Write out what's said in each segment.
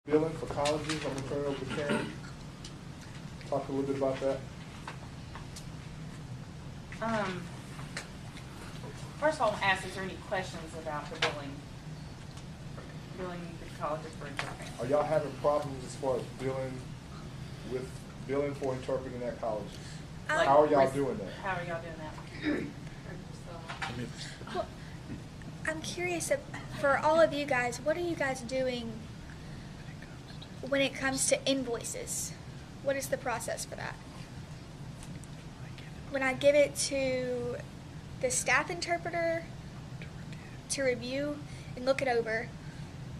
Billing for colleges, I'm gonna turn it over to Karen. Talk a little bit about that. First of all, I want to ask, is there any questions about the billing the colleges for interpreting? Are y'all having problems as far as billing for interpreting at colleges? Like, How are y'all doing that? How are y'all doing that? Well, I'm curious, for all of you guys, what are you guys doing when it comes to invoices? What is the process for that? When I give it to the staff interpreter to review and look it over,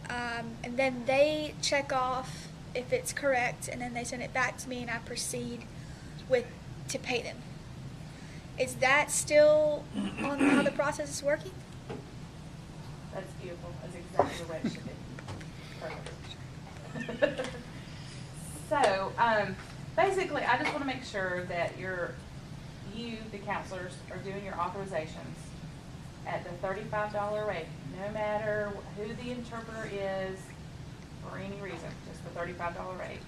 and then they check off if it's correct, and then they send it back to me, and I proceed to pay them. Is that still on how the process is working? That's beautiful. That's exactly the way it should be. Perfect. So, basically, I just want to make sure that you, the counselors, are doing your authorizations at the $35 rate, no matter who the interpreter is for any reason, just the $35 rate.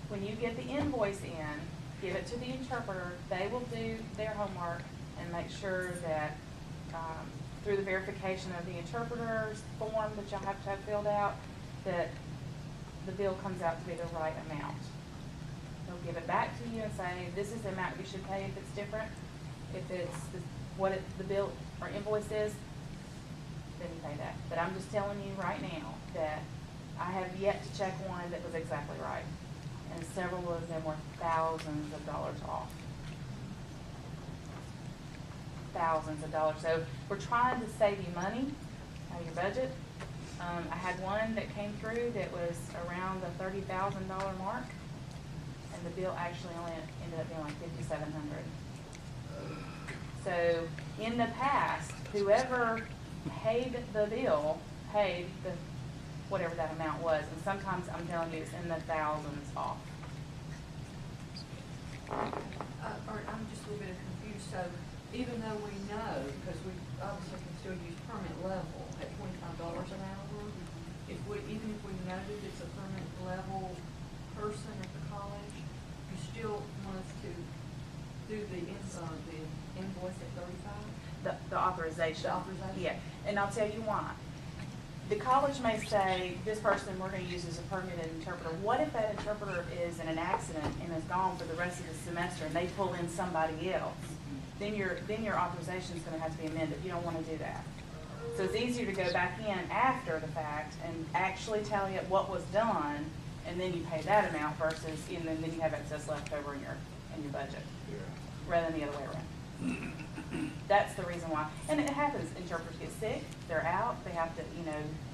When you get the invoice in, give it to the interpreter. They will do their homework and make sure that through the verification of the interpreter's form that you'll have to have filled out, that the bill comes out to be the right amount. They'll give it back to you and say, this is the amount you should pay if it's different. If it's the bill or invoice is, then you pay that. But I'm just telling you right now that I have yet to check one that was exactly right. And several of them were thousands of dollars off. Thousands of dollars. So we're trying to save you money out of your budget. I had one that came through that was around the $30,000 mark, and the bill actually only ended up being like $5,700. So in the past, whoever paid the bill paid whatever that amount was, and sometimes I'm telling you it's in the thousands off. Art, I'm just a little bit confused. So even though we know, because we obviously can still use permanent level at $25 an hour, even if we know that it's a permanent level person at the college, you still want us to do the invoice at $35? The authorization. The authorization? Yeah, and I'll tell you why. The college may say, this person we're going to use as a permanent interpreter. What if that interpreter is in an accident and is gone for the rest of the semester and they pull in somebody else? Then your authorization is going to have to be amended. You don't want to do that. So it's easier to go back in after the fact and actually tell you what was done, and then you pay that amount versus, and then you have excess left over in your budget, rather than the other way around. That's the reason why. And it happens. Interpreters get sick. They're out. They have to,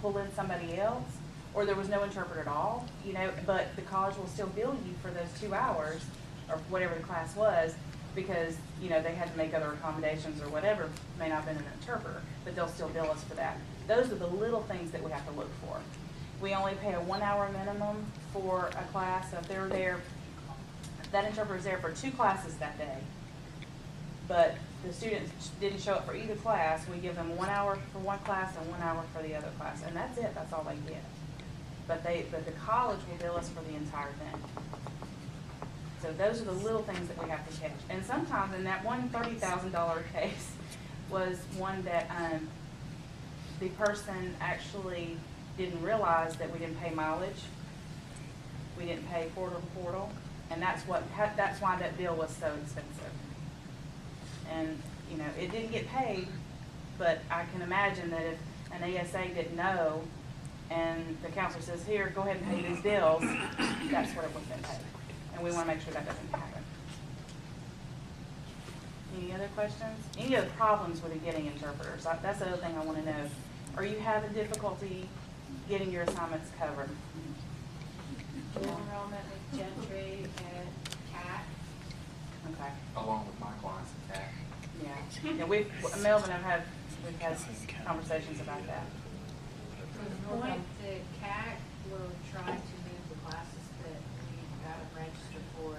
pull in somebody else, or there was no interpreter at all, but the college will still bill you for those 2 hours or whatever the class was, because, they had to make other accommodations or whatever, may not have been an interpreter, but they'll still bill us for that. Those are the little things that we have to look for. We only pay a 1 hour minimum for a class. So if they're there, that interpreter's there for 2 classes that day, but the students didn't show up for either class, we give them 1 hour for one class and 1 hour for the other class, and that's it. That's all they get. But the college will bill us for the entire thing. So those are the little things that we have to catch. And sometimes in that one $30,000 case was one that the person actually didn't realize that we didn't pay mileage. We didn't pay portal to portal, and that's why that bill was so expensive. And it didn't get paid, but I can imagine that if an ASA didn't know, and the counselor says, "Here, go ahead and pay these bills," that's what it would have been paid. And we want to make sure that doesn't happen. Any other questions? Any other problems with getting interpreters? That's the other thing I want to know. Are you having difficulty getting your assignments covered? Enrollment with Gentry and CAT. Okay. Along with my clients at CAT. Yeah. And Melvin, we've had conversations about that. Point to CAT will try to move the classes that we've got to register for.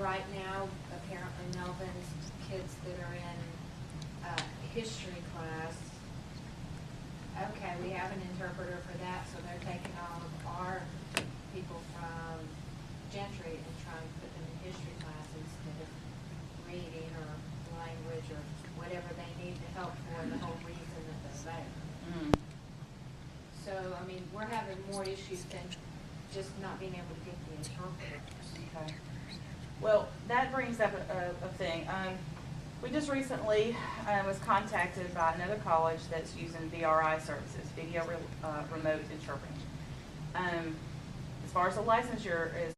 Right now, apparently Melvin's kids that are in history class, okay, we have an interpreter for Gentry and try and put them in history class instead of reading or language or whatever they need to help for the whole reason that they're there. Mm. So, I mean, we're having more issues than just not being able to get the interpreter. Okay. Well, that brings up a thing. We just recently was contacted by another college that's using VRI services, video remote interpreting. As far as the licensure is